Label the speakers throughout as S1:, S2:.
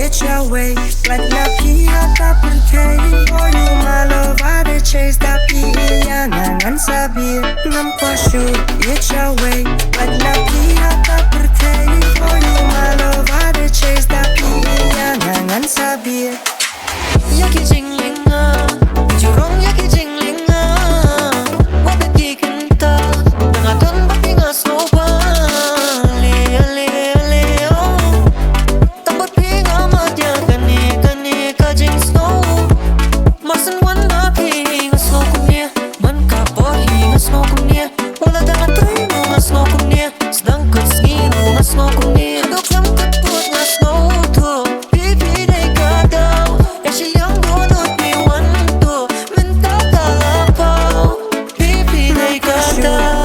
S1: it's your way. Like na pia kapurtay. For you my love, I dey chase that pia. Ngan Sa Biej, ngam pashu, it's your way. Like na pia kapurtay. For you my love, I dey chase that pia. Ngan Sa Biej.
S2: Yaki jingling jurong yaki jingling wabati kanta nangaton batinga snoba le ale ale oh tambot pinga madya kani kani ka jing snow masan wanda pinga snow kumnia man ka bohi nga snow kumnia wala dang atay mo nga snow kumnia sedang kesngiro nga snow kumnia dok lam kaput nga snow to pipi day ka daw.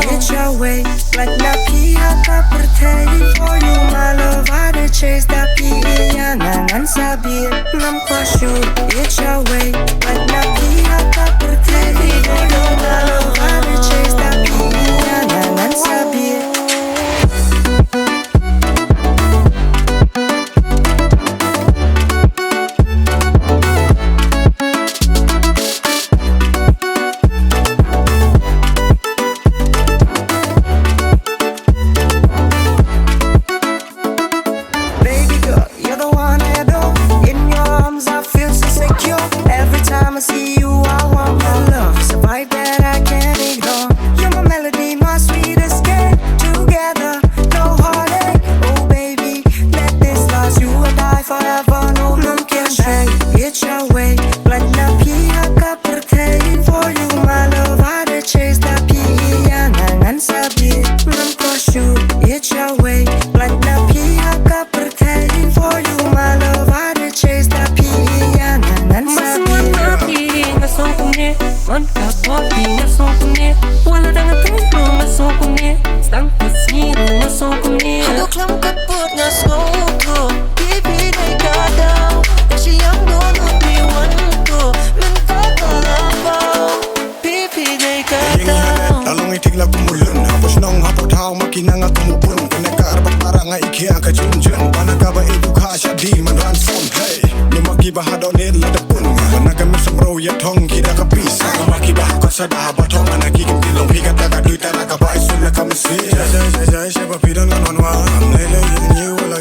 S1: It's your way, like na pia kapurtay. For you my love, I dey chase that pia. Ngan Sa Biej, ngam pashu, it's your way, like na pia kapurtay. For you my love, I dey chase that pia. Ngan Sa Biej. I see you, I want my love. It's a vibe that I can't ignore. You're my melody, my sweet escape. Together, no heartache. Oh baby, let this last. You and I forever, no one can shake. It's your way, like na pia kapurtay. For you my love, I dey chase that pia. Ngan Sa Biej, ngam pashu. It's your way, like na pia kapurtay. For you my love, I dey chase that pia. Ngan Sa Biej.
S2: Man ka bohi nga snow kumnia wala dang atay mo nga snow kumnia sedang kesngiro nga snow kumnia hadok lam kaput nga snow ko pipi day ka daw kasi yang doon upiwan ko minta kalabaw pipi day ka daw
S3: talong itigla kumulun hapos nong hapot-haw makina nga tumupun pinagkaarap para nga ikiang ka junjun panagaba ibuka siya di man ransom hey lumakiba hadaw nila dapun managamit sa bro yatong kita kapisa makiba ko sa dabatong anagiging tilong higat na kaduita na kabay sula kamisi jay jay jay siya papidan na nonwa lele yin yu wala